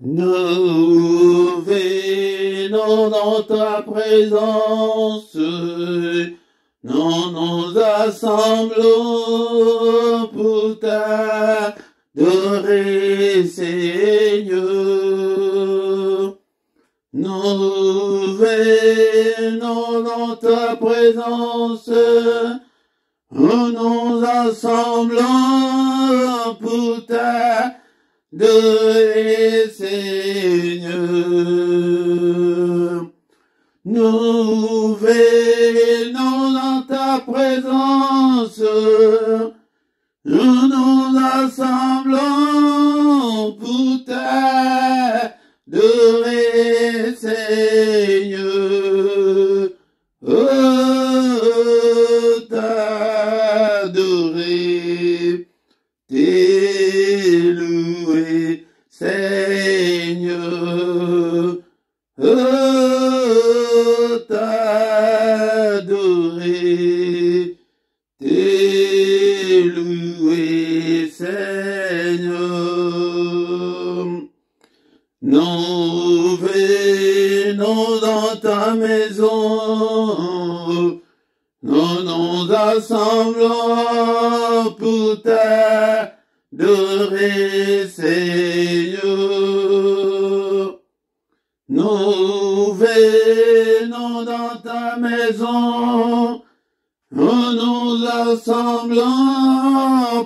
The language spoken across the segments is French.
Nous venons dans ta présence, nous nous assemblons pour t'adorer, Seigneur. Nous venons dans ta présence, nous nous assemblons pour t'adorer, Seigneur. Nous venons dans ta présence, nous nous assemblons pour t'adorer, Seigneur. Oh, t'adorer, t'élouer, Seigneur. Oh, t'adorer, t'élouer, Seigneur. Nous venons dans ta maison, nous nous assemblons pour t'adorer, Seigneur. Nous venons dans ta maison, nous nous assemblons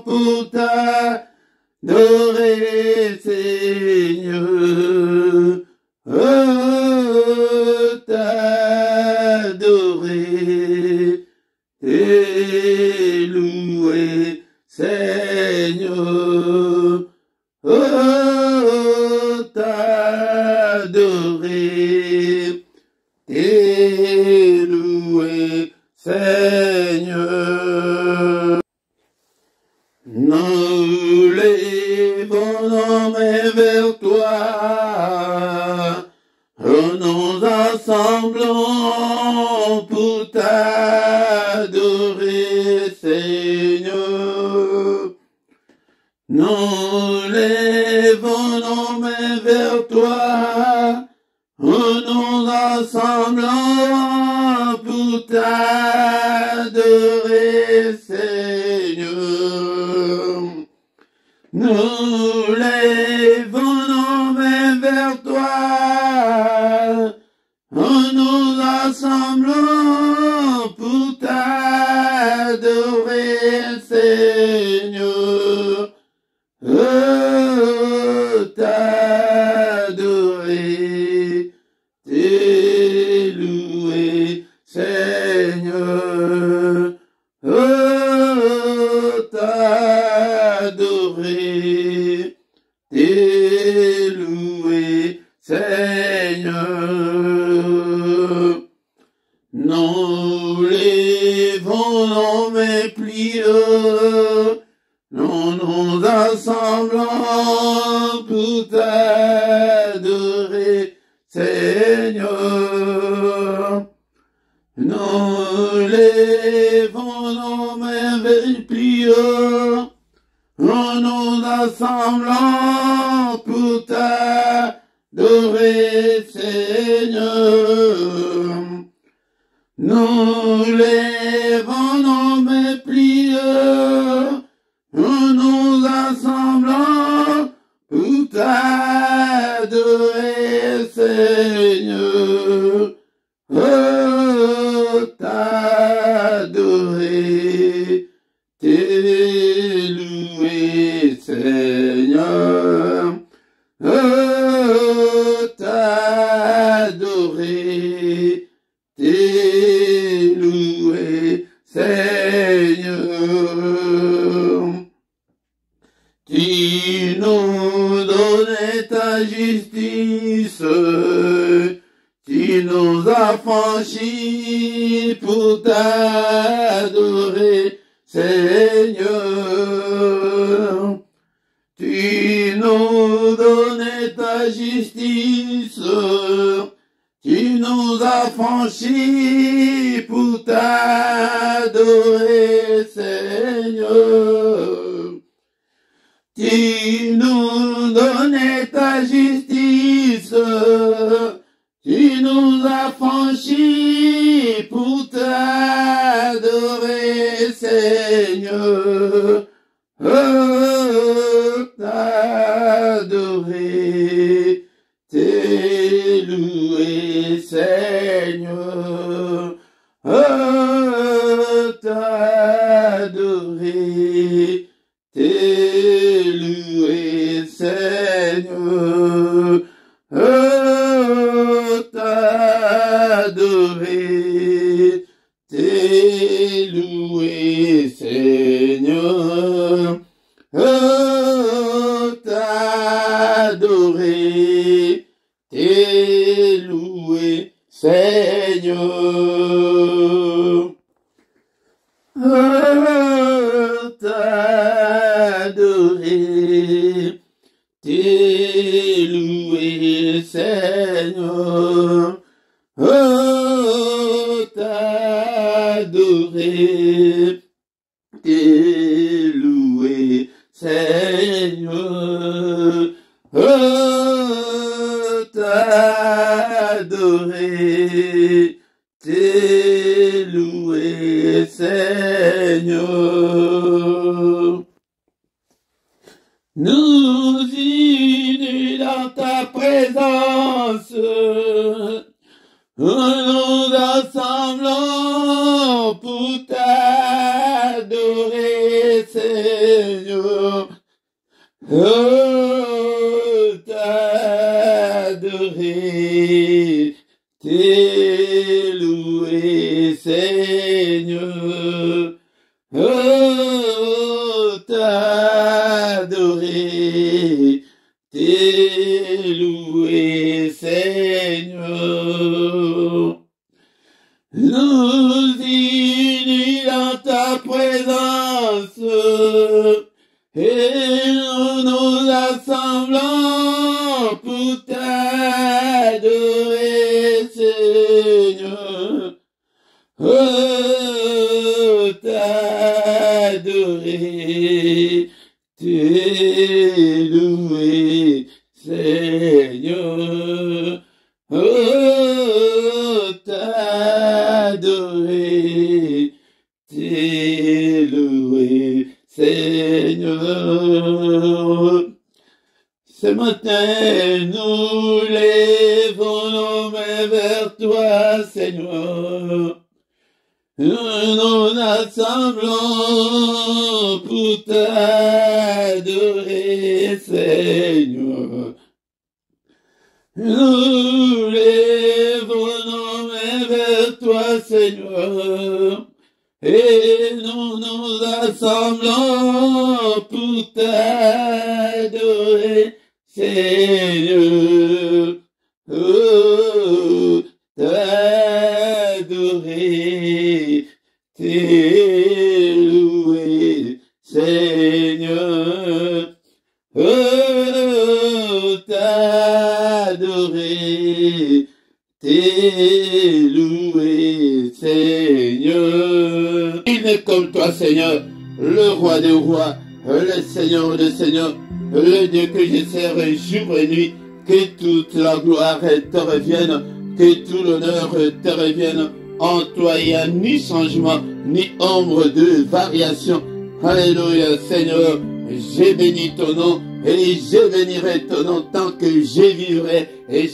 pour t'adorer, Seigneur. Oh, t'adorer, t'élouer, Seigneur. Oh, t'adorer, t'élouer, Seigneur. Nous levons nos mains vers toi, nous nous assemblons pour t'adorer, Seigneur. Nous levons nos mains vers toi, nous nous assemblons pour t'adorer, Seigneur. Nous levons nos mains vers toi, nous nous assemblons pour t'adorer, Seigneur. Oh, t'adorer, t'élouer, Seigneur. Oh, t'adorer, t'élouer, Seigneur. Nous levons nos mains pliées, nous nous assemblons pour t'adorer, Seigneur. Nous levons nos mains pliées, nous nous assemblons pour t'adorer, Seigneur. Nous levons nos mains pliées, nous nous assemblons pour t'adorer, Seigneur. Oh, t'adorer, t'élouer, Seigneur. Oh, t'adorer, t'élouer, Seigneur. Tu nous donnes ta justice, tu nous as franchis pour t'adorer, Seigneur. Tu nous donnes ta justice, tu nous as franchis pour t'adorer, Seigneur. Tu nous donnes ta ta justice, tu nous as franchis pour t'adorer, Seigneur. T'adorer, t'élouer, Seigneur. T'adorer, t'élouer, Seigneur. T'adorer, t'élouer, Seigneur. T'adorer, t'élouer, Seigneur. T'adorer, t'élouer, Seigneur. T'adorer, t'élouer, Seigneur. T'adorer, t'élouer, Seigneur. Nous unis dans ta présence, nous assemblons pour t'adorer, Seigneur. T'adorer, t'élouer, Seigneur. T'adorer, t'élouer, Seigneur. Nous unis dans ta présence, et nous nous assemblons pour t'adorer, Seigneur. T'adorer, t'élouer, Seigneur. T'adorer, t'élouer, Seigneur. Ce matin, nous lèvons nos mains vers toi, Seigneur. Nous nous assemblons pour t'adorer, Seigneur. Nous lèvons nos mains vers toi, Seigneur. Et nous nous assemblons pour t'adorer, Seigneur. T'adorer, t'élouer, Seigneur. T'adorer, t'élouer, Seigneur. Il est comme toi, Seigneur, le roi des rois, le Seigneur des seigneurs, le Dieu que je sers jour et nuit. Que toute la gloire te revienne, que tout l'honneur te revienne. En toi, il n'y a ni changement, ni ombre de variation. Alléluia, Seigneur. J'ai béni ton nom et je bénirai ton nom tant que je vivrai et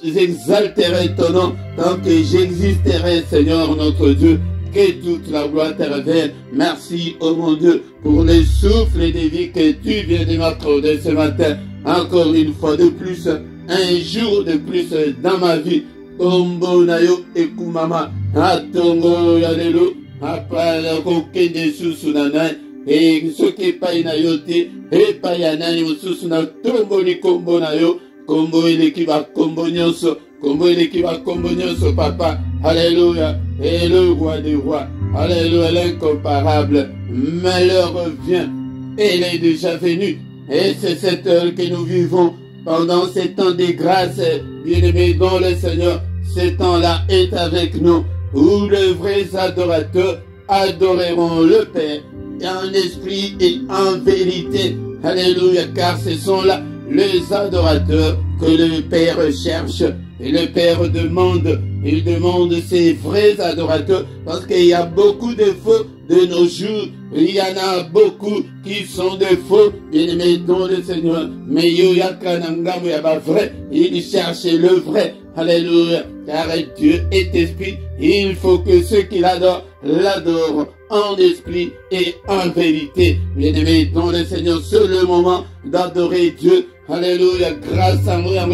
j'exalterai ton nom tant que j'existerai, Seigneur notre Dieu. Que toute la gloire te revienne. Merci, oh mon Dieu, pour les souffles de vie que tu viens de m'accorder ce matin. Encore une fois de plus, un jour de plus dans ma vie. Kombo nayo ekumama, atongo yalelo, apala koke de susunanai, et soke pai na yote, et payanai susuna tombo ni kombo nayo, kombo elekiba kombo nyonso, kombo elekiba kombo nyonso papa, alléluia, et le roi des rois, alléluia, l'incomparable, malheur vient, elle est déjà venue, et c'est cette heure que nous vivons, pendant ces temps de grâce, bien-aimés dans le Seigneur, ce temps-là est avec nous, où les vrais adorateurs adoreront le Père, en esprit et en vérité. Alléluia, car ce sont là les adorateurs que le Père cherche. Et le Père demande, il demande ces vrais adorateurs, parce qu'il y a beaucoup de faux de nos jours. Il y en a beaucoup qui sont des faux, bien-aimés dans le Seigneur. Mais il y a pas vrai, il cherche le vrai. Alléluia. Car Dieu est esprit. Il faut que ceux qui l'adorent, l'adorent en esprit et en vérité. Bien-aimés dans le Seigneur, c'est le moment d'adorer Dieu. Alléluia, grâce à moi, la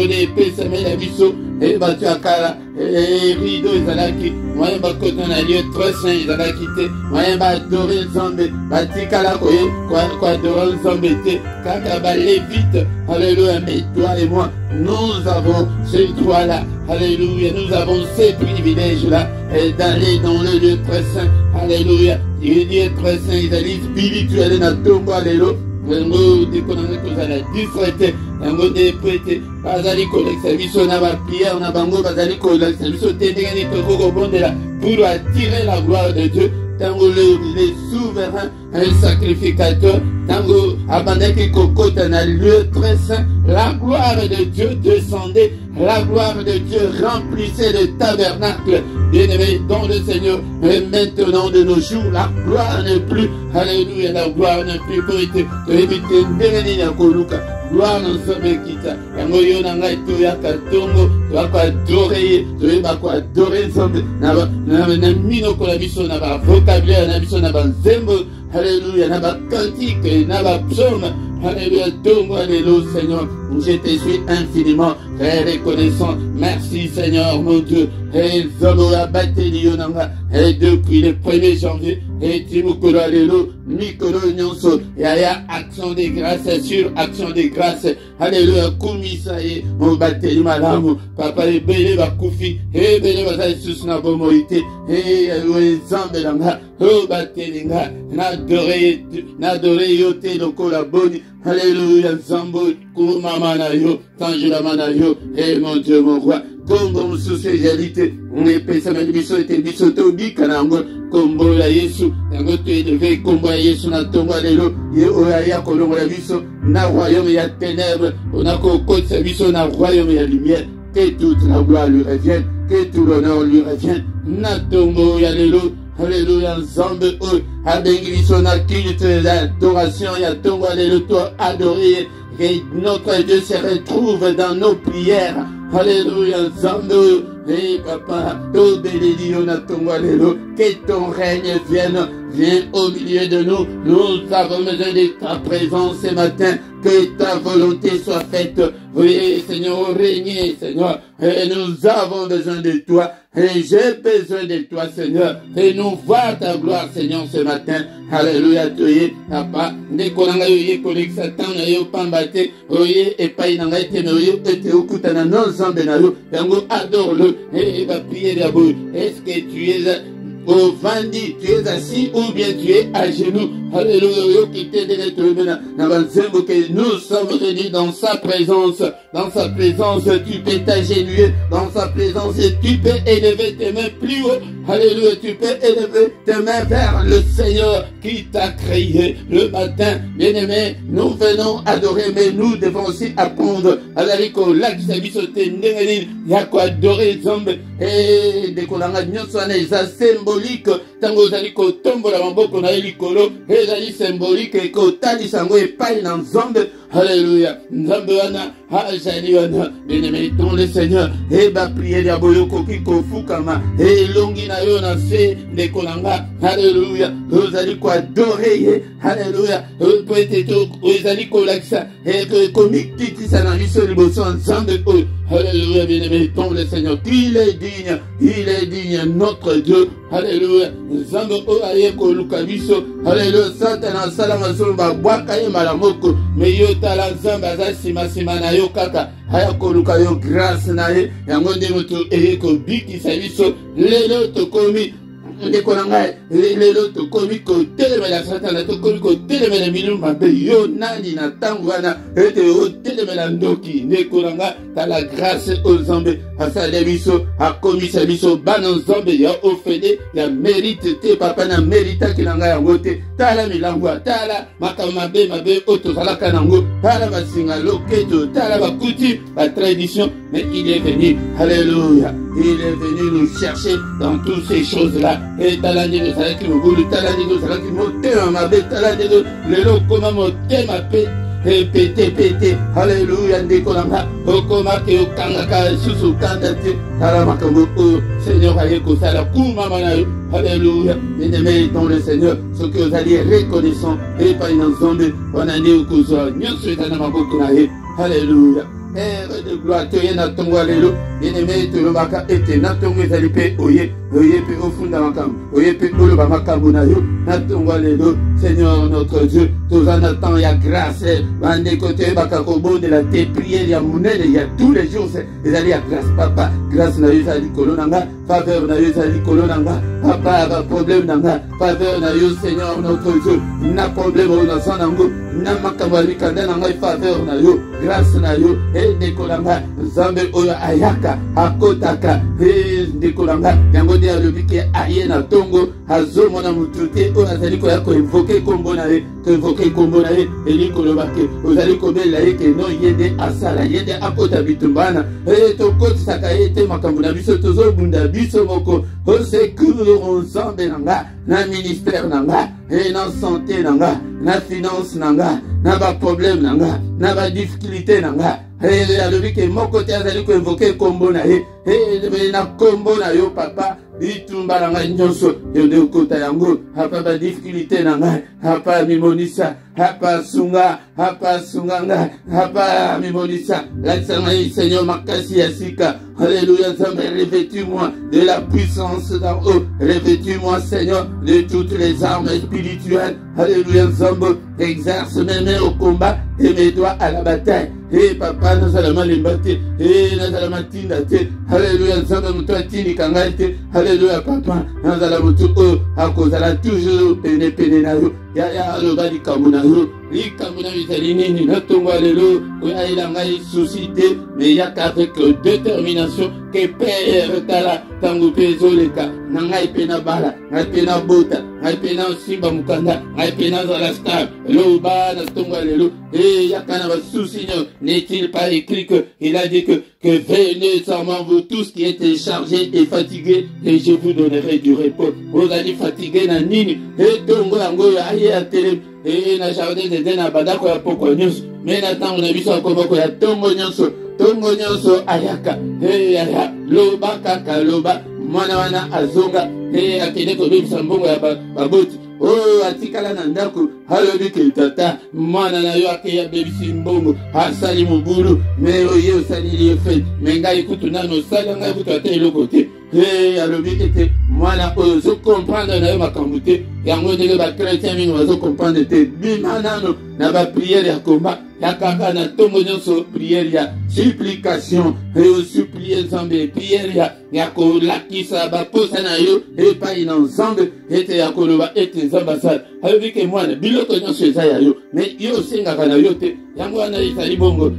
biso, et battu à Kala, et rideau, ils allaient qui, moi, je vais côté un lieu très saint, ils allaient quitter, moi, je vais adorer le zombie, bâti Kala, quoi, adorer le zombie, kaka, balé vite, alléluia, mais toi et moi, nous avons ce droit-là, alléluia, nous avons ces privilèges-là, d'aller dans le lieu très saint, alléluia, le lieu très saint, ils allaient spirituel, na tombe, alléluia. Ngo dikonanga kozala disfrete yango nde prete bazali kolekisa biso na baprière na bango bazali kolekisa biso te ndenge nini tokokobondela pour attirer la gloire de Dieu. Tango le souverain, un sacrificateur, tango abandaki kokota na lieu très saint, la gloire de Dieu descendait, la gloire de Dieu remplissait le tabernacle. Bien-aimé dans le Seigneur, et maintenant de nos jours, la gloire n'est plus, alléluia, la gloire n'est plus pour éviter ndenge ya koluka. Gloire ensemble kita. Yango yo nanga itoya katongo, wako adorer, wako adorer ensemble. Na minoko la biso na ba vocabulaire na biso na ba nzembo. Alléluia, na ba cantique, na ba psaume. Alléluia, donne-moi alléluia, Seigneur. Je te suis infiniment très reconnaissant. Merci, Seigneur, mon Dieu. Et depuis le 1er janvier, et Timukolo, alléluia, Mikolo Nyonso, Yaya, action de grâce, sur action de grâce. Alléluia, Kumisaye, mon baptême, madame, papa, et Bele Bakoufi, et Bele Bazaïsus Nabomoïté, et Zambelanga, oh baptême, n'adoré yote lokola boni. Alléluia, Zambo, Koumamana yo, Tanjulamana yo, et mon Dieu, mon roi, comme sous ces réalités, on est payé, ça m'a dit, biso et biso tobi, kanango, kombo la Yesu, yango tu es levé, kombo la Yesu, na tongo alelo, ye oya kolongo la biso, na royaume ya ténèbres, on a kokot sa biso, na royaume ya lumière, que toute la gloire lui revienne, que tout l'honneur lui revienne, na tongo ya lelo. Alléluia, Zambe, abengi son culte d'adoration, il y a ton toi adoré, et notre Dieu se retrouve dans nos prières. Alléluia, Zambe, et papa, tout béni, on a ton que ton règne vienne au milieu de nous. Nous avons besoin de ta présence ce matin, que ta volonté soit faite. Oui, Seigneur, régnez, Seigneur, et nous avons besoin de toi. Et j'ai besoin de toi, Seigneur. Et nous voir ta gloire, Seigneur, ce matin. Alléluia, toye, papa. Nekolanga yoye kolek satan na yo pambate. Oye, epai nanga ete no yo ete okutana non zambe na yo. Yango adore-le. Et va prier d'abord. Est-ce que tu es au vandi, tu es assis ou bien tu es à genoux? Alléluia, que nous sommes réunis dans sa présence. Dans sa présence, tu peux t'agenouiller. Dans sa présence, tu peux élever tes mains plus haut. Alléluia, tu peux élever tes mains vers le Seigneur qui t'a créé le matin. Bien-aimé, nous venons adorer, mais nous devons aussi apprendre à la rico, il y a quoi adorer Zombe et des colanga symbolique. Tango zaliko tombo la mamboko na elikolo, ezali symbolique et kotali sango et paille dans Zombe. Alléluia. Nzambe wana, ajali wana, bien-aimé dans le Seigneur, et ba prier diabolo koki kofukama, et longi na yo na se de kolanga. Alléluia. Ozali ko adorer, alléluia. Peut-être ozali ko laksa, et que komik titi sa na biso liboso Nzambe o. Alléluia, bien-aimé dans le Seigneur, il est digne, notre Dieu. Alléluia. Nzambe o aye ko lukabiso. Alléluia. Satana salama zomba bwaka ye malamoko, mais yo tala Nzambe aza sima na yo kaka haya koluka yo grâce na ye yango nde moto eye kobikisa biso lelo tokomi ndekolanga lelo tokomi kotelemela satana tokomi kotelemela milimo mabe yo nani na ntango wana ete otelemela ndoki ndekolanga tala grâce ozambe asala biso akomisa biso bana nzambe ya ofele ya mérite te papa na méritaki na ngai yango te tala milango tala makambo mabe oyo tozalaka nango tala basinga loketo tala bakuti batradition mais il est venu alléluia il est venu nous chercher dans toutes ces choses là et tala ndenge ozalaki mobulu tala ndenge ozalaki motema mabe tala ndenge lelo okoma motema pe pete alléluia ndekolanga okoma ke okangaka lisusu okanda te tala makambo oyo seigneur aye kosala kumama na yo alléluia bien-aimé dans le seigneur soki ozali reconnaissant epai na nzambe wana nde okozwa nyonso eza na maboko na ye alléluia Père de gloire, tu es na tongo alelo, bien-aimé, tu l'obaka ete na tongo ezali pe oye pe ofunda makam, oye pe oloba makambo na yo, na tongo alelo, Seigneur notre Dieu, tous en attend ya grâce, bande côté baka kobo de la tes prières ya munene, il y a tous les jours, ezali ya grâce papa, grâce na yo ezali kolonanga, faveur na yo ezali kolonanga, papa ba problème nanga, faveur na yo Seigneur notre Dieu, na problème na sanango, na makambo alikanda nanga faveur na yo, grâce na yo ndekolanga nzambe oyo ayaka akotaka ndekolanga yango nde alobi ke aye na tongo azomona mutu te oyo azali koya koevoke kombo na ye koevoke kombo na ye eli koloba ke ozali kobelela ye ke no ye nde asala ye nde akota bitumba wana tokotisaka ye te makambo na biso tozobunda biso moko osecour nzambe na nga na ministère na nga na santé na nga na finance na nga na baproblème na nga na badifficulté na nga alobi ke moko te azali koinvoke kombo na ye na kombo na yo papa bitumba na ngai nyonso yo nde okota yango apa badifficulté na ngai apa mimonisa apa sunga nga apa mimonisa lakisa ngai Seigneur makasi ya sika alléluia nzambe revêtis-moi de la puissance d'en haut revêtis-moi Seigneur de toutes les armes spirituelles alléluia nzambe exerce mes mains au combat et mes doigts à la bataille papa nazala malemba te nazala matinda te alléluia nzambe moto atindika ngai te alléluia papa nazala moto oyo akozala toujours pene na yo yaya aloba likambo na yo ezali nini na tongo lelo oyo ayela ngai souci te mais yaka avec détermination ke père tala ntango mpe ezoleka na ngai mpe na bala ngai mpe na bota ngai mpe na simba mokanda ngai mpe nazala stable eloba na tongo lelo yaka na basusi nyo n'est-il pas écrit que il a dit que venez sans vous tous qui êtes chargés et fatigués et je vous donnerai du repos ozali fatigué na nini tongo yango oyo aye ya tele na jardin de na bandako ya poko nyonso me na ntango na biso akoboko ya tongo nyonso ayaka aya loba kaka loba mwana wana azonga akende kobebisa mbongo ya baboti oyo atikala na ndako alobi ke tata mwana na yo ake abebisi mbongo asali mobulu me oye osalili ye fete me ngai kutu nano osali ngai kutu ata eloko te alobi ete mwana oyo ozokomprendre na yo makambo te yango ndenge bakretien mingi bazokomprendre te bima nano na bapriere ya komba ya kaka na ntongo nyonso priere ya supplication osuplie nzambe priere ya kolakisa baposa na yo epai na nzambe ete ya koloba ete nzambe asala alobi ke mwana biloko nyonso eza ya yo me yo osengaka na yo te yango wana ezali bongo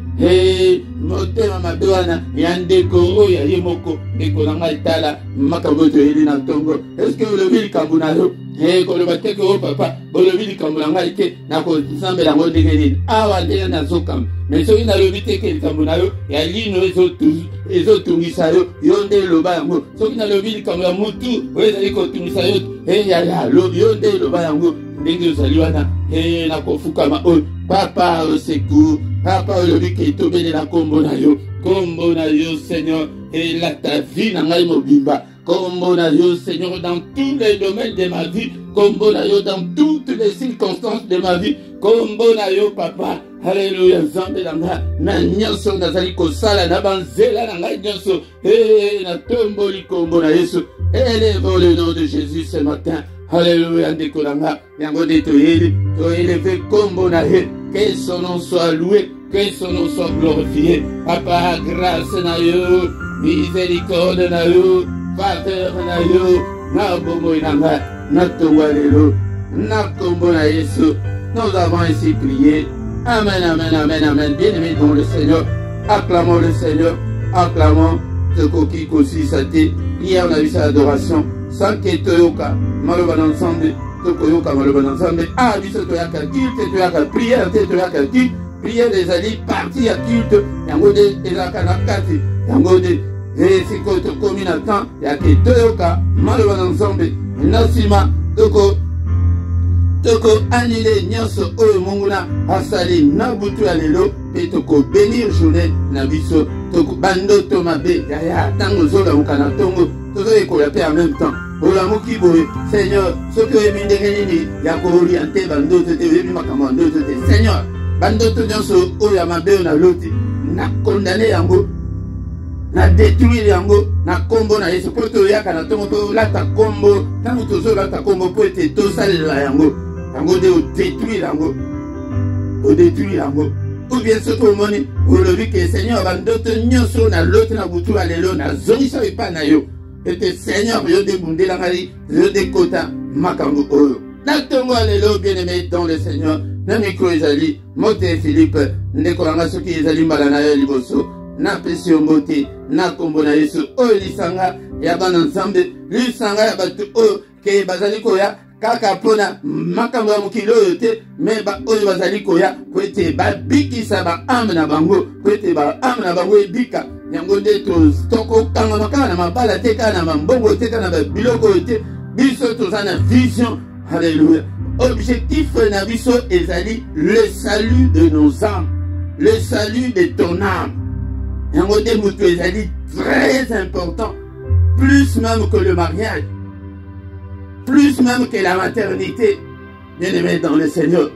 motema mabe wana ya ndeko oyo ya ye moko ndeko na ngai tala makambo oyo toyeli na ntongo eske olobi likambo na yo koloba teke o papa bolobi likambo na ngai te nakozambela yango ndenge nini awa ndenge nazokamba me soki nalobi teke likambo na yo ya lino ezotungisa yo yo nde eloba yango soki nalobi likambo ya mutu oyo ezali kotungisa yo yo nde eloba yango ndenge ozali wana nakofukama oyo papa osecour papa olobi ke tobelela kombo na yo Seigneur elata vie na ngai mobimba kombo na yo Seigneur dans tous les domaines de ma vie kombo na yo dans toutes les circonstances de ma vie kombo na yo papa alléluia nzambe na nga na nyonso nazali kosala na banzela na ngai nyonso natomboli kombo na Yesu élevons le nom de Jésus ce matin alléluia ndeko na nga yango nde toéleve kombo na ye que son nom soit loué que son nom soit glorifié papa grâce na yo miséricorde na yo faveur na yo na bongo inanga, na tongwalelo, na kombo na Yesu. Nous avons ainsi prié. Amen, amen, amen, amen. Bien-aimés dans le Seigneur, acclamons le Seigneur, acclamons ce coquille aussi sati. Hier, on a vu sa adoration. Sans que toyoka, maloban ensemble, tokoyoka, maloban ensemble. Ah, biso toyaka culte, toyaka prière, toyaka culte. Prière des alliés, parti à culte. Yango de ezaka na kati. Yango de siko to komi na temps. Yake toyoka, maloban ensemble. Nasima, toko annulé nyonso oyo monguna asali na butu ya lelo pe toko bénir journée na biso toko bandoto mabe ya tango zola mukana tongo tozo ekola pe en même temps olamuki boye Seigneur soki oyebi ndenge nini ya kooriente bandoto te oyebi makambo ya ndoto te Seigneur bandoto nyonso oyo ya mabe na loti na condamné yango na détruire yango na kombo na Yesu po toyaka na tongo to lata kombo tango tozo lata kombo po ete tosalela yango yango de détruire yango o détruire yango ou bien ce que moni ou le vie que Seigneur bandoto nyonso na l'autre na butu alelo na zonisa ipa na yo ete Seigneur yo de bundela ngali yo de kota makambo oyo na tongo alelo bien-aimé dans le Seigneur na micro ezali mote Philippe ndeko langa soki ezali mbala na yo liboso na pesi mbote na kombo na Yesu oyo lisanga ya bana nzambe lisanga ya batu oyo ke bazali koya kaka pona makambo ya mokili oyo te me ba oyo bazali koya po ete babikisa baame na bango po ete baame na bango ebika yango nde tokokangama kaka na mabala te kaka na mambongo te kaka na babiloko oyo te biso toza na vision. Alléluia. Objectif na biso ezali le salut de nos âmes, le salut de ton âme. Yango nde moto ezali très important, plus même que le mariage, plus même que la maternité. Bien-aimé dans le Seigneur,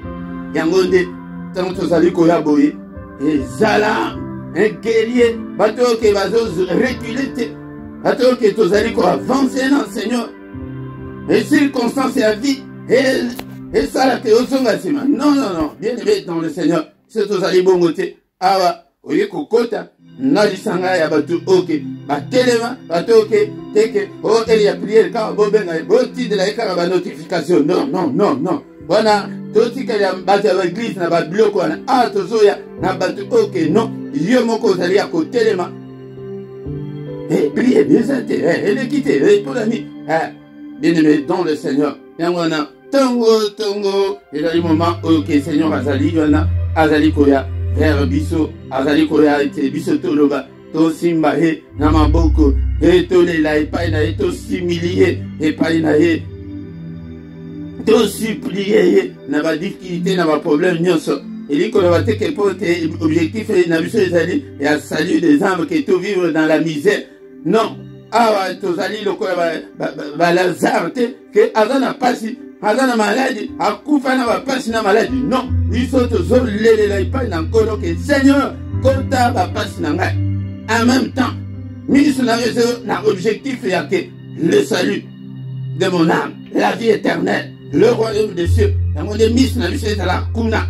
yango nde tant tozali koya boye ezala un guerrier bato ke bazo reculer te bato ke tozali ko avancer dans le Seigneur et circonstances et la vie et ça la ke osonga sima non bien-aimé dans le Seigneur c'est tozali bongo te awa oye kokota na lisanga ya bato oke batelema bato oke teke o eli ya prière ka bobenga boti de la ekara ba notification non wana totika ya bato ya l'église na ba biloko wana tozoya na bato oke non yo moko ozali ya kotelema priez bien santé elle quitte pour la nuit bien-aimé dans le Seigneur yango wana tongo ezali moment oke Seigneur azali wana azali koya vers biso azali koya ete biso toloba tosimba ye na maboko tolela epai na ye tosimulie epai na ye tosuplie ye na badifficulté na baproblème nyonso elikoloba te ke po te objectif na biso ezali ya salut des âmes ke tovivre dans la misère non awa tozali lokola balazare te ke aza na pasi aza na maladi akufa na bapasi na maladi non biso tozolelela epai na nkolo ke Seigneur kota bapasi na ngai en même temps miso na yo na objectif ya ke le salut de mon âme la vie éternelle le royaume des cieux yango nde miso na biso ezala kuna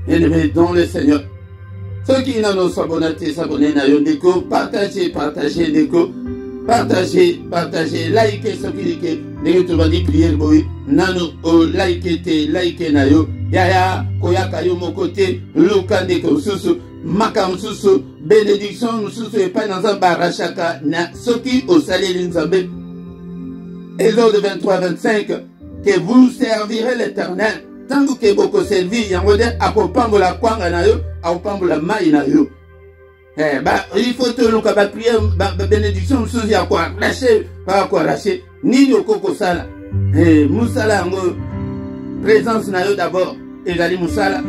bien-aimé dans le Seigneur soki nano sabona te sabone na yo ndeko partage ndeko partage like soki ke ndenge tobandi prière boye nano o like na yo yaya koyaka yo moko te luka ndeko mosusu maka mosusu bénédiction mosusu epai na nzambe arachaka na soki osaleli nzambe. Exode 23-25 que vous servirez l'Éternel tango ke boko servir yango de akopambola kwanga na yo akopambola mai na yo il faut te luka ba prière ba bénédiction mosusu ya kwa racher nini okoko sala musala yango présence na yo d'abord ezali musala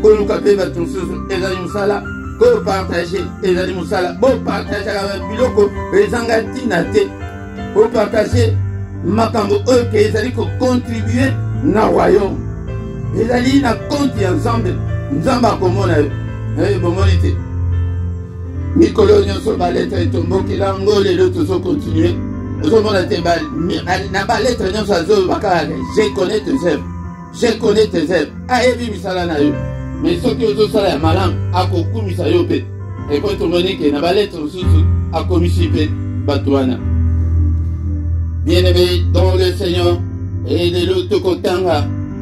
koluka pe bato mosusu ezali musala ko partager ezali musala bo partager la biloko ezanga tina te ko partager makambo oyo ke ezali ko contribuer na royaume ezali na compte ya nzambe akomona yo bomoni te mikolo nyonso baletre etombokela ngo lelo tozocontinue ozomona te na baletre nyonso azobaka je connais tes œuvres ayebi misala na yo mais soki ozosala ya malamu akokumisa yo mpe epo tomoni ke na baletre mosusu akomisi mpe bato wana Bien-aimé dans le Seigneur, et de l'autre côté,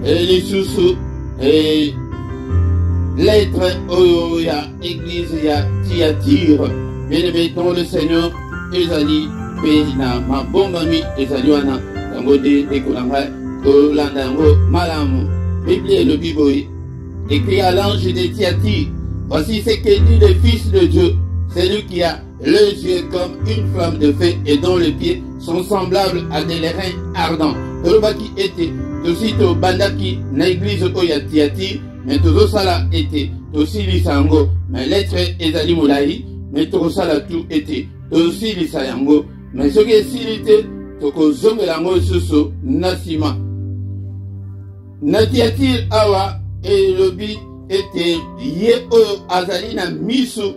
et les sous et l'être où il y a église, il y a Thyatire. Bien-aimé dans le Seigneur, Ezali, Péna, ma bonne amie, Ezali, Wana, Tango de Kulanga, Landango, Malamu, Bible et le Bible, écrit à l'ange de Thyatire. Voici ce que dit le Fils de Dieu, celui qui a les yeux comme une flamme de feu et dont les pieds sont semblables à des reins ardents. Toloba qui était aussi au bandaki na église oya Thyatire, mais tout ça était aussi lisango, mais l'être ezali molai, mais tout ça tout était aussi lisango, mais ce qui est silité, toko zongelango susu nasima. Na Thyatire awa et lobi était ye oyo azali na misu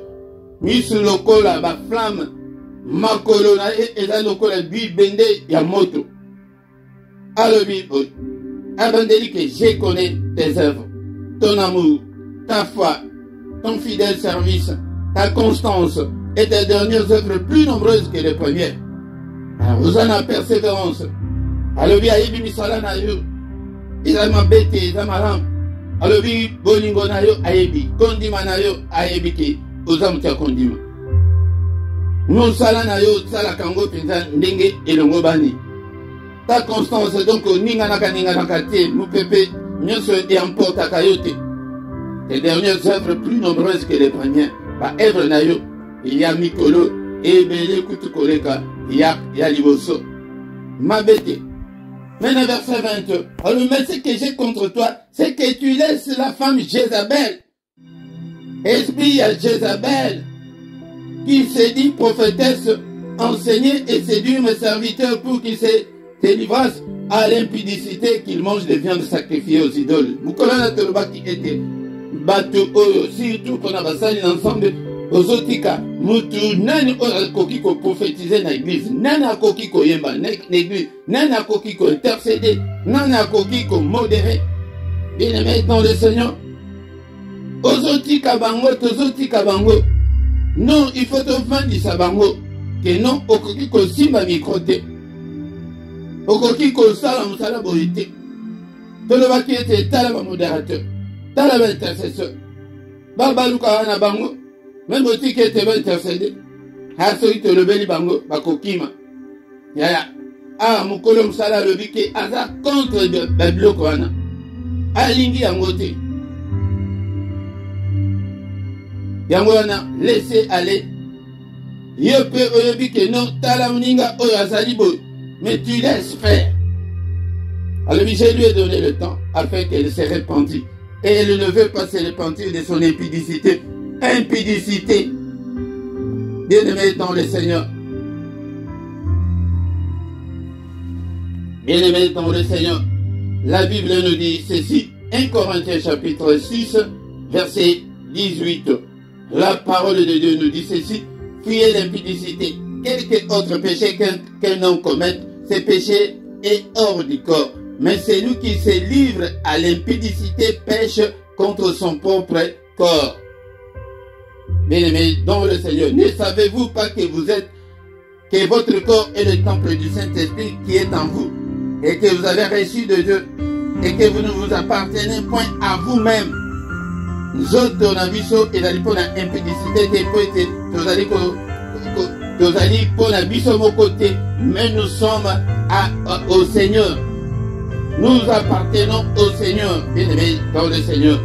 lokola ba flamme makolo na eza lokola bibende ya moto. Alobi abandeli que je connais tes œuvres, ton amour, ta foi, ton fidèle service, ta constance et tes dernières œuvres plus nombreuses que les premières. Vous en avez persévérance. Alobi ayebi misala na yo, izama bete, izama ram. Alobi bolingo na yo ayebi, kondima na yo ayebi ki uzamutia kondima. Musala na yo sala kango pinza ndenge elongo bani. Ta constance donc ninga naka te mupepe nyonso emporta kayote. Tes dernières œuvres plus nombreuses que les premières. Ba œuvre na yo il y a mikolo et bele kutu koleka il y a liboso. Mabete. Maintenant verset 20. Alors mais ce que j'ai contre toi, c'est que tu laisses la femme Jézabel. Esprit à Jézabel qui se dit prophétesse, enseigner et séduire mes serviteurs pour qu'ils se délivrent à l'impudicité qu'ils mangent des viandes sacrifiées aux idoles. Mukolana Toloba qui était battu surtout qu'on a basali ensemble aux otika. Mutu nani koki ko prophétiser na l'église, nani koki ko yemba na l'église, nani koki ko intercéder, nani koki ko modérer. Bien-aimés dans le Seigneur, aux otika bango, tozotika bango. Non, il faut te vendre sa bango. Que non, okoki ko simba microté. Okoki ko sala musala boité. Toloba qui était talaba modérateur, talaba intercesseur. Baba luka wana bango. Même aussi qui était intercédé. Hasoki te lebeli bango, bakokima. Yaya. Ah, mukolo musala lobi ke aza contre de babiloko wana. Alingi yangote. Yangwana, laissez aller. Yo peut oyobi que non, talamuninga oyo azalibo. Mais tu laisses faire. Alors je lui ai donné le temps afin qu'elle se répandit. Et elle ne veut pas se repentir de son impudicité. Impudicité. Bien-aimé dans le Seigneur. Bien-aimé dans le Seigneur. La Bible nous dit ceci. 1 Corinthiens chapitre 6, verset 18. La parole de Dieu nous dit ceci. Fuyez l'impudicité. Quelque autre péché qu'un homme commette, ce péché est hors du corps. Mais celui qui se livre à l'impudicité pêche contre son propre corps. Bien-aimés dans le Seigneur, ne savez-vous pas que votre corps est le temple du Saint-Esprit qui est en vous et que vous avez reçu de Dieu et que vous ne vous appartenez point à vous-même? Nous autres, on a vu ça et la impudicité des poètes, nous allons pour la biso mon côté, mais nous sommes au Seigneur. Nous appartenons au Seigneur. Bien-aimés dans le Seigneur.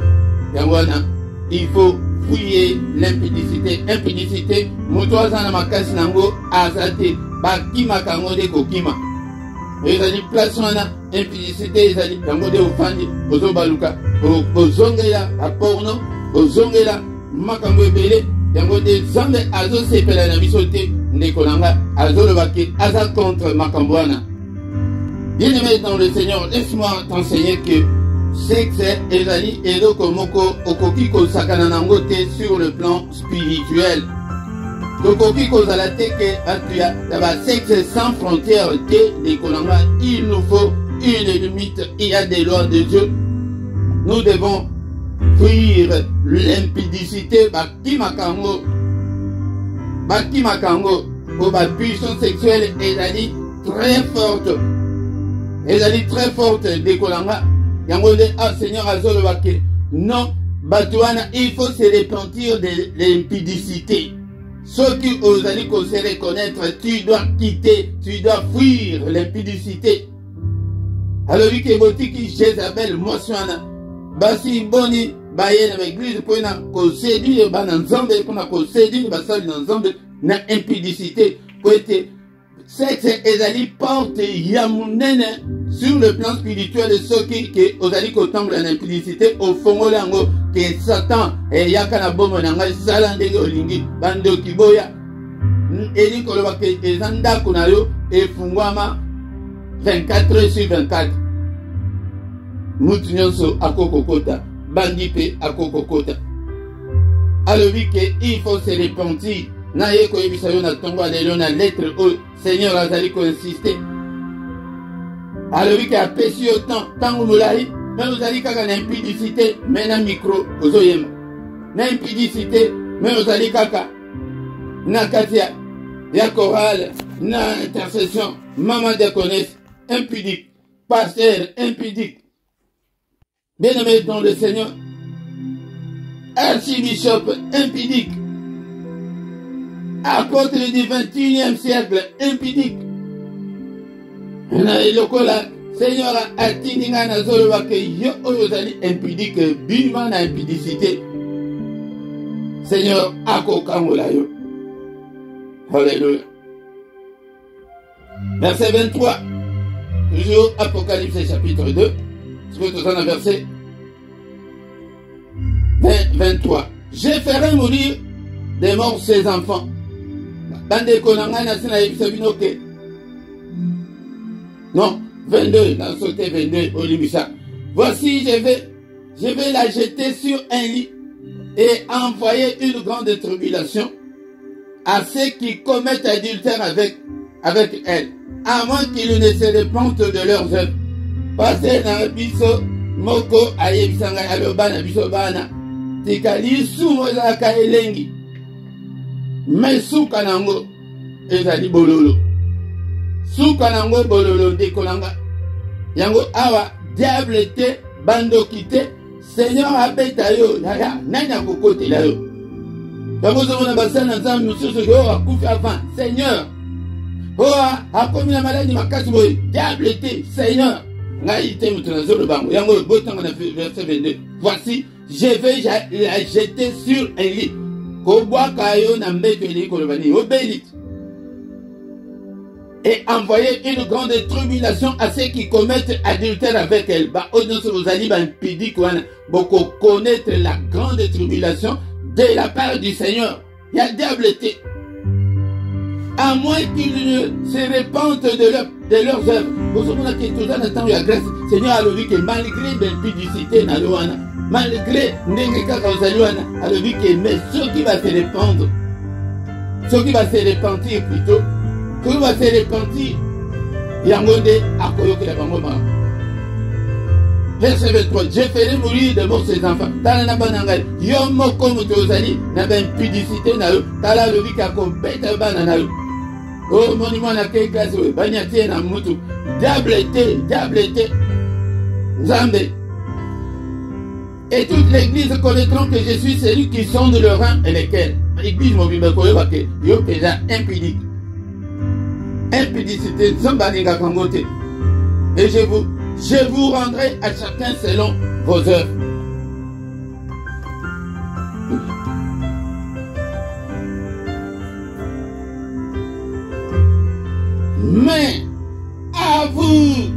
Yangwana, il faut fouiller l'impudicité. Impudicité, mutoazana makasi nango azate bakima kango de kokima. Ezali place wana impudicité ezali kango de ofandi ozobaluka ozongela aporno ozongela makambo ebele yango de zambe azosepela na biso te ndeko nanga azolobaki aza contre makambo wana. Bien-aimé dans le Seigneur, laisse-moi t'enseigner que sexe ezali eloko moko okoki kosakana nango te sur le plan spirituel. Tokoki kozala te ke atuya taba sexe sans frontières te ndeko nanga. Il nous faut une limite, il y a des lois de Dieu. Nous devons fuir l'impudicité bakima kango pour la puissance sexuelle ezali très forte. Ezali très forte de Kolanga. Yango de Seigneur Azolo Bake. Non, Batouana, il faut se repentir de l'impudicité. Ceux qui osent se reconnaître, tu dois quitter, tu dois fuir l'impudicité. Alors, lui qui est botiki Jézabel, Mosuana, Basi Boni, Baye na l'église, pour na ko séduire, ba na nzambe, pour na ko séduire, ba sali na nzambe, na impudicité, pour être sexe ezali porte ya munene sur le plan spirituel de ceux qui ozali kotambola na impudicité au fongo lango que Satan eyaka na bomo na ngai sala ndenge olingi bandoki boya eli koloba ke eza ndako na yo efungwama 24 heures sur 24 mutu nyonso akokokota bandi pe akokokota alobi ke il faut se repentir na ye koyebisa yo na tongo alelo na lettre oyo Seigneur azali koinsiste alobi ke apesi yo ntango molai me ozali kaka na impudicité me na micro ozoyemba na impudicité me ozali kaka na kati ya chorale na intercession mama diaconesse impudique pasteur impudique bien-aimé dans le Seigneur archibishop impudique apôtre du 21e siècle impudique na lokola Seigneur atindi nga na zoloba ke yo oyo ozali impudique bima na impudicité Seigneur akokangola yo. Alléluia. Verset 23 toujours Apocalypse chapitre 2 ce que tu as verset 23 je ferai mourir des morts ses enfants. Bande konanga na sina yebisa ke non 22 dans sauté 22 Olimisa. Voici je vais la jeter sur un lit et envoyer une grande tribulation à ceux qui commettent adultère avec elle, à moins qu'ils ne se repentent de leurs œuvres. Parce que na biso moko ayebisa ngai aloba na biso bana tikali sumo ezalaka elengi mais suka nango ezali bololo suka nango bololo ndekolanga yango awa diable te bandoki te Seigneur abeta yo yaya nani akokotela yo yango ozomona basala na nzambe mosusu oyo akufi avant Seigneur oyo akomi na maladi makasi boye diable te Seigneur ngai te moto nazolobango yango botanga na verset 22 voici je vais la jeter sur un lit kobwaka yo na mbeto eli koloba nini obeli et envoyer une grande tribulation à ceux qui commettent adultère avec elle. Bah, vous allez beaucoup connaître la grande tribulation de la part du Seigneur. Il y a le diable. À moins qu'ils ne se repentent de leurs œuvres. Vous savez que tout le temps, il y a grâce. Seigneur a dit que malgré l'impudicité, malgré a dit que mais ceux qui vont se répandre, ceux qui vont se repentir plutôt, tout va se repentir. Yangonde akoyoke la bangoma. Verset 23. Je ferai mourir de mort ses enfants. Tala na banangai. Yo moko muto ozali na impudicité na yo. Tala lobi ka ko beta bana na yo. Oh monument na ke classe we banya tie na mutu. Diable te. Nzambe. Et toute l'église connaîtront que je suis celui qui sonde le rein et les cœurs. L'église mobile koyoba ke yo pesa impudique. Impudicité, et je vous rendrai à chacun selon vos œuvres. Mais à vous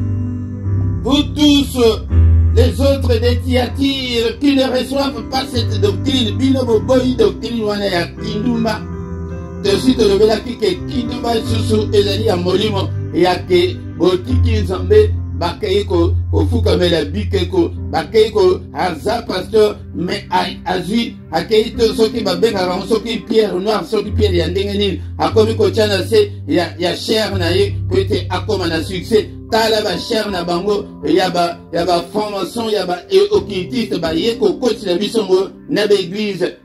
tous, les autres des Thyatire, qui ne reçoivent pas cette doctrine, binobo boy doctrine wana ya kindumba. De suite le belaki ke kindumba susu ezali ya molimo ya ke botiki nzambe bakei ko fuka mela bikeko bakei ko aza pasteur mais azui akei to soki babenga rango soki pierre noir soki pierre ya ndenge nini akomi ko chana se ya chair na ye peut akoma na succès tala ba chair na bango ya ba formation ya ba occultiste ba ye ko coach la biso na l'église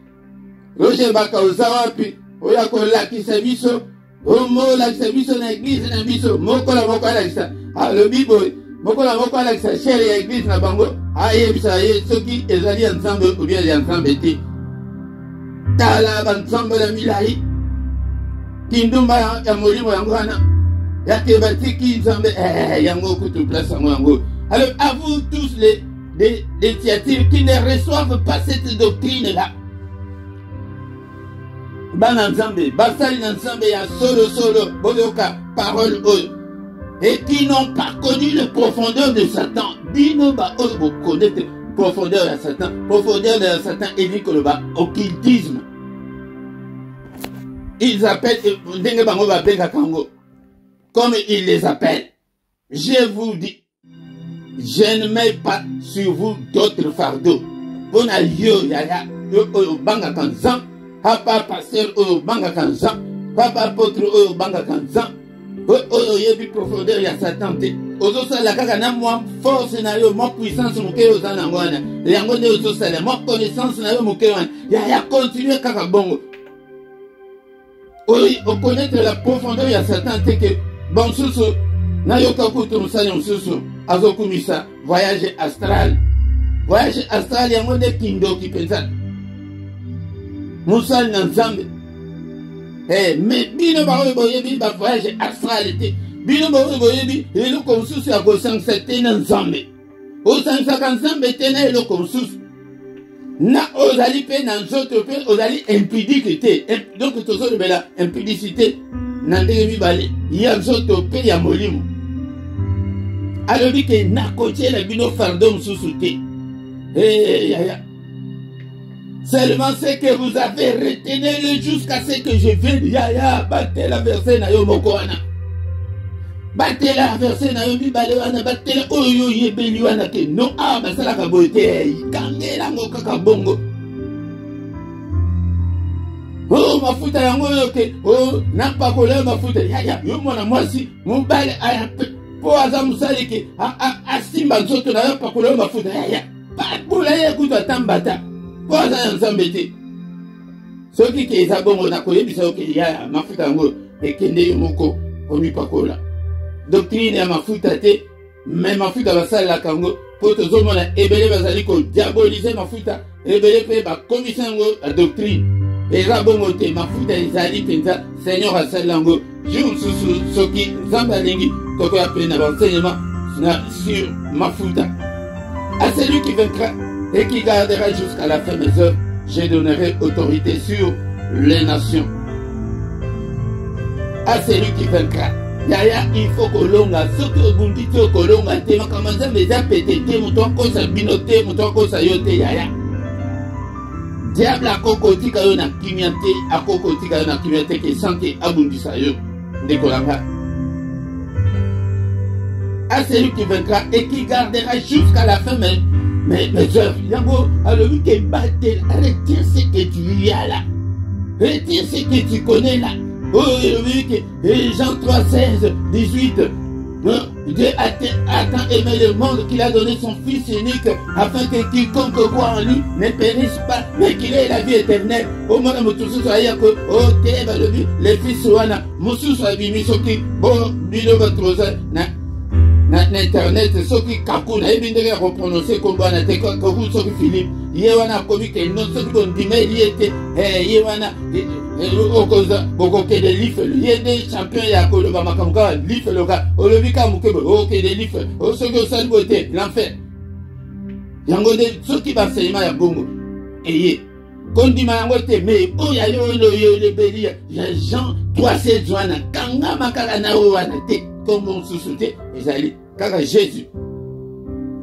Roger Baka ozawapi oya kolakisa biso Omo lakisa biso na église na biso mokola moko lakisa. Ah le Bible mokola moko lakisa chéri ya église na bango. Aye bisa ye soki ezali ensemble ou bien ensemble te. Tala ensemble la milai. Kindumba ya molimo yango wana. Ya kebatiki nzambe yango kutu place yango. Alors à vous tous les théâtres qui ne reçoivent pas cette doctrine là. Ban ensemble, basali ensemble ya solo boyoka parole et qui n'ont pas connu les profondeurs de Satan. Bino ba vous connaissez profondeur de Satan. Profondeur de Satan et dit que le bas occultisme. Ils appellent ndenge bango ba benga kango. Comme ils les appellent. Je vous dis, je ne mets pas sur vous d'autres fardeaux. Bon à yo yaya yo banga kanzan. Papa pasteur au banga kanzan, papa apôtre au banga kanzan, au yebi profondeur ya Satan te. Ozo sala kaka na moi force na yo, moi puissance muke yo zana ngwana. Yango ne ozo sala moi connaissance na yo muke wana. Ya continuer kaka bongo. Oui, on connaît la profondeur ya Satan te que bon susu na yo kakutu musanya susu azokumisa voyage astral. Voyage astral yango de kindo ki pensa. Moussa Nanzambe. Mais bino ba boyebi ba voyage astralité. Bino ba boyebi elo comme sous ya ko 57 Nanzambe. O 550 tena elo comme sous. Na ozali pe na nzoto pe ozali impudicité. Donc tozo de bela impudicité na ndenge mibale ya nzoto pe ya molimo. Alobi ke na kotie la bino fardom susute. Ya. Seulement ce que vous avez retenu jusqu'à ce que je vienne. Ya, battez la verset na yo mokoana. Battez la verset na yo bibalewana, battez la oyo yebeliwana ke no basala ka boite, kangela ngoka ka bongo. Oh mafuta yango yo ke na pakola mafuta. Ya, yo mwana mwasi, mobale aya po aza musali ke asimba nzoto na yo pakola mafuta. Ya. Pas pour la kuta tambata. Pas ensemble te. Ceux qui eza bongo na koyebisa oke ya mafuta yango ekende yo moko omi pakola. Doctrine ya mafuta te, mais mafuta basala kango po tozomona ebele bazali ko diaboliser mafuta, ebele pe ba komisa yango la doctrine. Eza bongo te mafuta ezali penza Seigneur asala yango jour susu soki nzambe alingi toko ya pe na enseignement sur mafuta. À celui qui vaincra et qui gardera jusqu'à la fin des heures, je donnerai autorité sur les nations. À celui qui vaincra. Yaya, il faut que l'on a ce que vous dites que l'on a été, mais comment ça me a pété, mouton kosa binoté, mouton kosa yote, yaya. Diable a kokotika yo na kimiate, a kokotika yo na kimiate, qui sente abundisa yo, décolanga. À celui qui vaincra et qui gardera jusqu'à la fin, mais œuvres, yango, alors lui qui battait, retiens ce que tu as là. Retiens ce que tu connais là. Oh, Jean 3, 16, 18. Dieu a tant aimé le monde qu'il a donné son Fils unique afin que quiconque croit en lui ne périsse pas, mais qu'il ait la vie éternelle. Au moins, les fils wana, Moussou soit bimi, soki, bon, bilo va trouver, na internet soki kakuna ebindeke reprononcer comme bana te ko vous soki Philippe yewana komi ke non soki ko ndime liete yewana okoza bokoke de life yede champion ya ko ba makamka life loka olobika mukebo oke de life o soki osali bote l'enfer yango de soki ba enseignement ya bongo eye kondima yango te mais oya yo le belia ya Jean 3:16 wana kanga makala na wana te comme on sous-souté, car Jésus,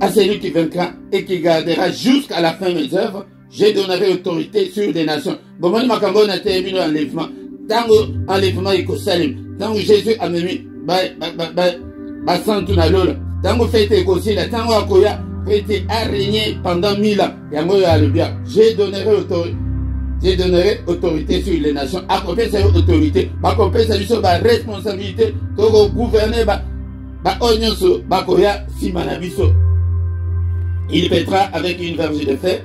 à celui qui vaincra et qui gardera jusqu'à la fin mes œuvres, je donnerai autorité sur les nations. Bon, moi, ma cambo n'a été mis enlèvement. Tango enlèvement et Salim. Tango Jésus a mis Santu na lola. Tango fête et Kosila. Tango Akoya fête a régné pendant 1000 ans. Yango ya le bien. Je donnerai autorité. Je donnerai autorité sur les nations. Accompagner cette autorité. Accompagner cette responsabilité. Pour gouverner, il pètera avec une verge de fer,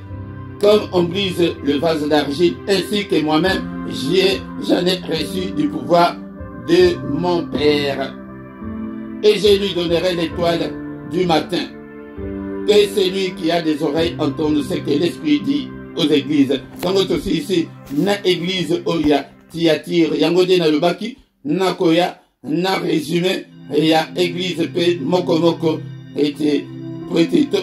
comme on brise le vase d'argile, ainsi que moi-même, j'en ai reçu du pouvoir de mon Père. Et je lui donnerai l'étoile du matin. Que celui qui a des oreilles entende ce que l'Esprit dit aux églises. Yango aussi ici, na église oya Thyatire, yango de na lobaki, na koya, na résumé, et ya église pe moko moko, était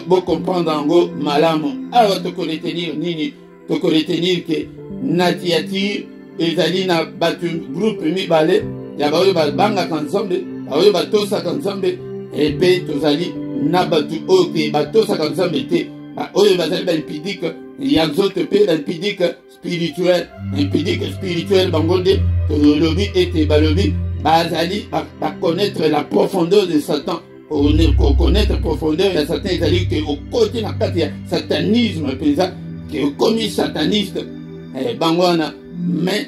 beau comprendre en gros malamu. Alors tu connais tenir nini, tu connais tenir que na Thyatire, ezali na batu groupe mibale, ya baoyo banga ensemble, baoyo batosa ensemble, et pe tozali na batu oke batosa ensemble te, baoyo bazali ba impidique, ya nzoto pe ba impidique spirituel, impidique spirituel bangonde, tolobi ete balobi, bazali ba connaître la profondeur de Satan. Pour connaître la profondeur de Satan, c'est-à-dire qu'au côté de la satanisme, que au commis sataniste, bangwana, mais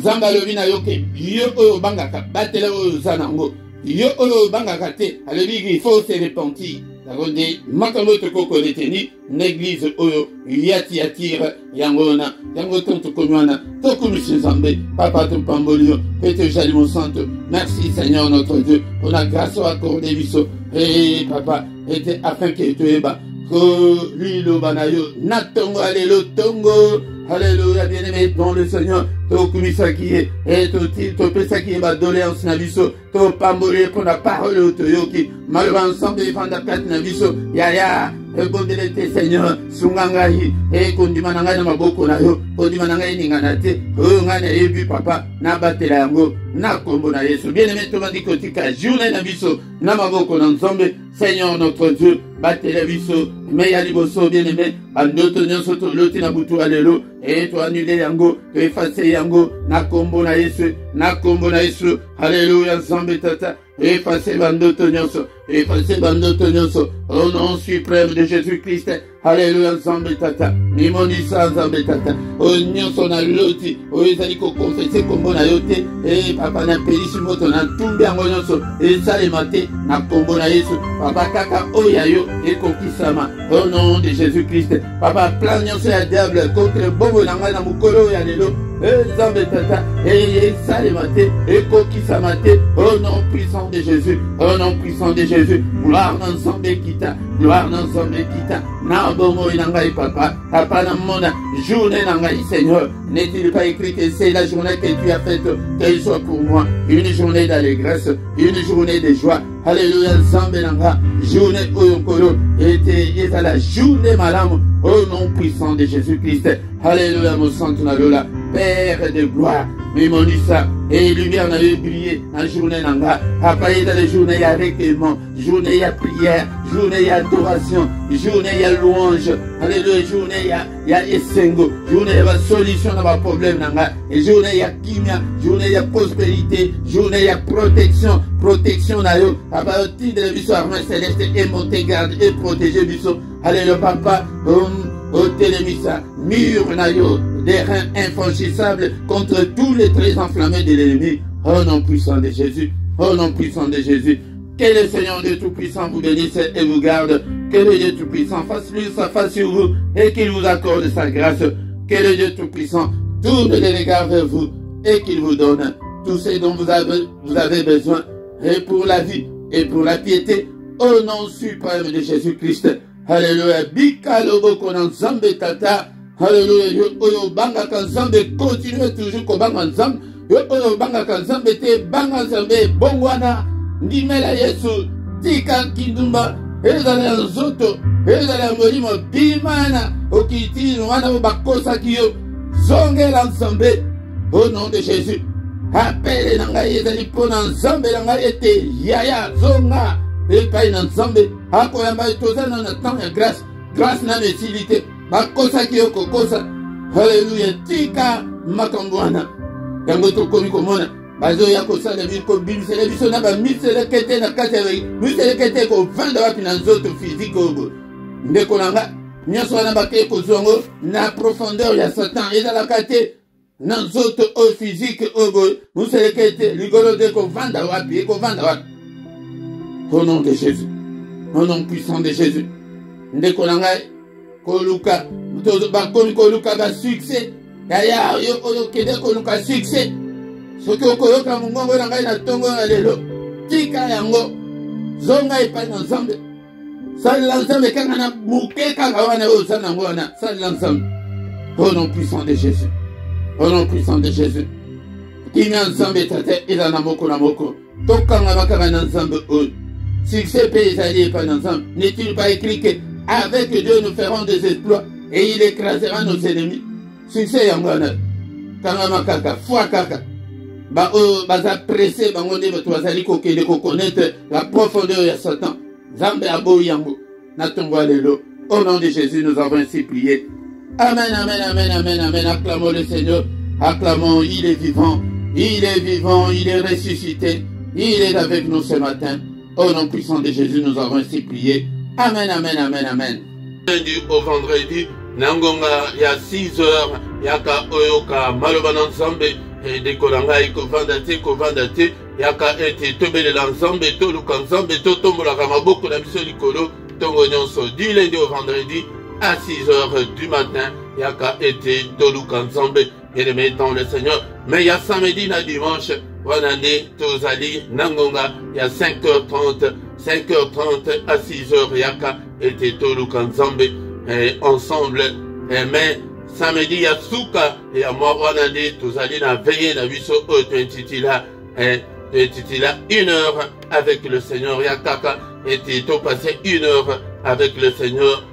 Zambalobi na yoke, yo oyo bangaka, batela oyo zanango, yo oyo bangaka te, alors il faut se repentir. D'ailleurs, makambo toko koleteni, l'église oyo, yati atire, yangona, yango tonto komwana, toko monsieur Zambé, papa ton pambolio, pète jali mon santo, merci Seigneur notre Dieu, pour la grâce accordée biso, et papa, était afin que tu es bas, que lui le banayo, natongo, allélo tongo, alléluia, bien-aimé, dans le Seigneur, tokumisa qui est, et topesa qui est ma doléance na biso, to pambolé pour la parole toyoki, malheureusement ensemble, ils vendent la plate na biso, ya, ebondele te Seigneur, sungangai, et kondimananga na maboko na yo, kondimananga ningana te, ngana yebi papa, na batela yango, na kombo na Yesu. Bien-aimé, to mandi kotika, journée na biso, na maboko na nzombe, Seigneur notre Dieu, batela biso, meya liboso, bien-aimé, bandoto nyonso to loti na butu alelo, et to annule yango, to efface yango, na kombo na Yesu, na kombo na Yesu, alléluia, nzombe tata, efface bandoto nyonso, efface bandoto nyonso, au nom suprême de Jésus-Christ, alléluia, nzombe tata, nimonisa nzombe tata, o nyonso na loti, o ezali ko confesser kombo na yote, et papa na pelisi moto na tumbi yango nyonso, et salema te, na kombo na Yesu, papa kaka oya yo, et kokisama, au nom de Jésus-Christ, papa plan nyonso ya diable, contre bobo nanga na mukolo ya lelo, et nzombe tata, et salema te, et kokisama te, au nom puissant de Jésus, au nom puissant de Jésus, gloire dans son kita, gloire dans son kita, na bomo inangai papa, papa na mona, journée nangai Seigneur, n'est-il pas écrit que c'est la journée que tu as faite, qu'elle soit pour moi, une journée d'allégresse, une journée de joie, alléluia, nzambe nanga, journée oyokolo, et à la journée malamu, au nom puissant de Jésus-Christ, alléluia, mon santo na lola, Père de gloire, Mimonisa, et lumière n'a eu brillé en journée nanga. Après, dans les journées, il y a recueillement, journée, il y a prière, journée, il y a adoration, journée, il y a louange, alléluia, journée, il y a essengo, journée, il y a solution dans ma problème nanga, et journée, il y a kimia, journée, il y a prospérité, journée, il y a protection, protection na yo, après, au titre de biso, armée céleste, et monter garde, et protéger biso, alléluia, papa, au télémissa, mur na yo, des reins infranchissables contre tous les traits enflammés de l'ennemi. Au nom puissant de Jésus, au nom puissant de Jésus, que le Seigneur Dieu Tout-Puissant vous bénisse et vous garde, que le Dieu Tout-Puissant fasse lui sa face sur vous et qu'il vous accorde sa grâce, que le Dieu Tout-Puissant tourne les regards vers vous et qu'il vous donne tout ce dont vous avez besoin, et pour la vie et pour la piété, au nom suprême de Jésus-Christ. Alléluia. Bika lobo konan zambe tata. Alléluia. Yo oyo banga kanzambe continue toujours ko banga nzambe. Yo oyo banga kanzambe te banga nzambe bongwana. Ndimela Yesu tika kindumba. Ezala nzoto. Ezala molimo bimana. Okiti wana bakosa kiyo. Zongela nzambe. Au nom de Jésus. Appelle nanga ezali pona nzambe nanga ete yaya zonga. Et pas une ensemble, à quoi yamba toza na temps ya grâce, grâce na utilité, bakosa ki okokosa, alléluia, tika makambwana, yango to komi komona, bazo ya kosa le biko bimsele biso na ba misele kete na kate avec, misele kete ko vanda wapi na nzoto physique ogo, ndeko nanga, nyoso wana bake ko zongo, na profondeur ya Satan, ezala kate, na nzoto o physique ogo, misele kete, ligolo de ko vanda wapi, ko vanda wapi. Au nom de Jésus, au nom puissant de Jésus, ndeko nangai koluka bakomi koluka ba succès yaya yo oyo kede koluka succès soki okoyoka mongongo na ngai na tongo na lelo tika yango zonga epai na nzambe salela nzambe kaka na moke kaka wana oyo oza nango wana salela nzambe au nom puissant de Jésus, au nom puissant de Jésus. Kimia nzambe tate eza na moko na moko tokanga bakaka na nzambe oyo succès pe ezali epai na nzambe. N'est-il pas écrit que avec Dieu nous ferons des exploits et il écrasera nos ennemis? Succès yango wana kanga makaka foi kaka ba o baza pressé bango nde bato bazali kokende kokonnaître la profondeur ya Satan. Nzambe aboyi yango na tongo lelo. Au nom de Jésus nous avons ainsi prié. Amen, amen, amen, amen, amen. Acclamons le Seigneur. Acclamons, il est vivant. Il est vivant, il est ressuscité. Il est avec nous ce matin. Au nom puissant de Jésus, nous avons ainsi prié. Amen, amen, amen, amen. Lundi au vendredi, Nangonga, il y a 6 heures, Yaka Oyoka, Maloban ensemble, et des Kolangai, Kovandate, Yaka ete Tobele l'ensemble, Toluk ensemble, Totombola Ramaboko, la mission Likolo, Tongonyonso, du lundi au vendredi, à 6 heures du matin, Yaka ete Toluk ensemble, et les mettons le Seigneur. Mais il y a samedi, na dimanche, Wanane, Tozali, Nangonga, il y a 5h30 à 6h, Yaka ete Toluk ensemble, ensemble, mais samedi, il y a Souka, et à moi, Wanane, Tozali, na veillé, na viso, Titila, 1 heure avec le Seigneur, Yakaka, et Tito passé 1 heure avec le Seigneur,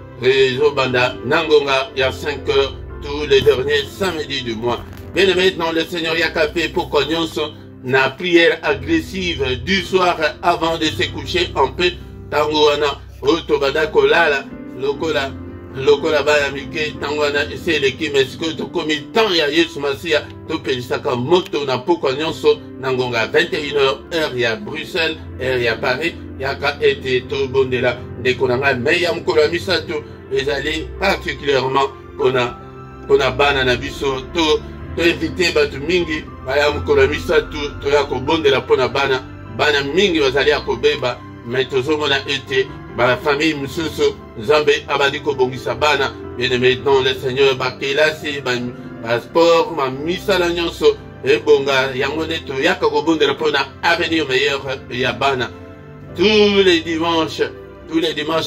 Zobanda, Nangonga, il y a 5 heures, tous les derniers samedis du mois. Bien maintenant, le Seigneur Yaka fait pour Kognonso, na prière agressive du soir avant de se coucher en paix, Tangoana, Otobada Kolala, Lokola Bayamike, Tangoana, c'est l'équipe, est-ce que tu commis tant ya Yesu Masia, tu pélisaka moto na Pokognonso, Nangonga, 21h, heure ya Bruxelles, heure ya Paris, Yaka était tout bon de la déconanga, mais yam kola misato, les alliés particulièrement qu'on a bana na biso, to invité batu mingi, bayam kola misato, to yako bon de la pona bana mingi bazali yako beba, mais tozomona été, la famille msusu, Zambé abadiko bongisa bana, bien maintenant le Seigneur bakelasi, sport, ma misala nyonso, et bonga, yangone to yaka ko bon de la pona avenir meilleur ya bana. Tous les dimanches,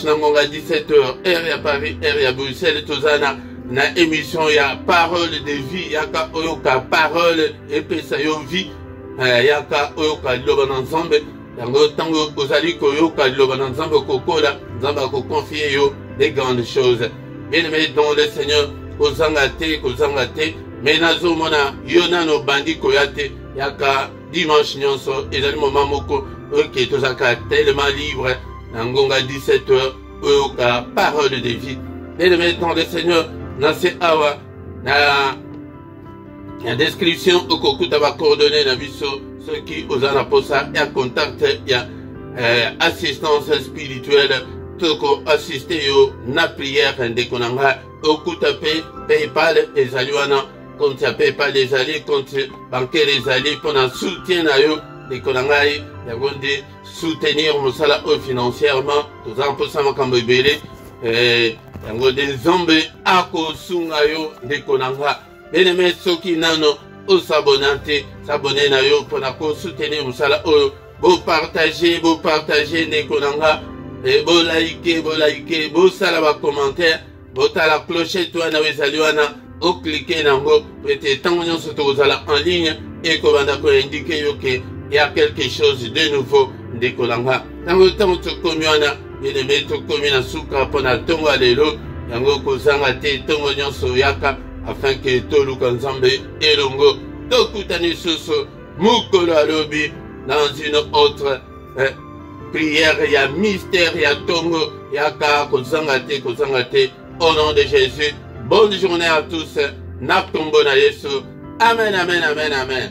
Nangonga 17h, heure à Paris, heure à Bruxelles, Tozana, na émission ya parole de vie, yaka oyoka parole et pesayo vie, yaka oyoka loban ensemble, tango ozali koyoka loban ensemble kokola, nzamba ko confier yo des grandes choses. Bien aimé dans le Seigneur, kozangate, mais nazo mona yona no bandi koyate, yaka dimanche nyonso, ezali moment moko. Ok, tout ça tellement libre, Nangonga 17h, Oyoka, parole de vie. Et le maintenant le Seigneur, Nase Awa, la description, au Kokuta va coordonner la vie sur ceux qui osent la posa, il y a contact, il y a assistance spirituelle, Toko assister yo, na prière, Ndekonanga, Okuta PayPal, les alliés, compte PayPal, les alliés, compte bancaire, les alliés, pour un soutien à eux. Les Kolangai, il y a de soutenir Moussala financièrement, tout en poussant ma cambébélé, il y a des zombies à Kosungayo, des Konanga, les mecs qui n'ont au s'abonner na yo pour la soutenir Moussala, beau partager, des Konanga, et beau liker, beau salaba commentaire, beau ta la clochette, toi, na wesaluana, au cliquer nango, peut-être tant qu'on se trouve en ligne, et qu'on va indiquer que il y a quelque chose de nouveau de Kolanga. Dans le temps où tu communes, il y a des communes à Souka pour la tongue à l'élo, yango kozanga te tongo nyonso yaka, afin que Toluk ensemble et longo, tokutani susu, mukolo alobi, dans une autre prière, il y a mystère, il y a tongo, yaka, kozanga te, au nom de Jésus. Bonne journée à tous, na tombo na Yesu. Amen, amen, amen, amen.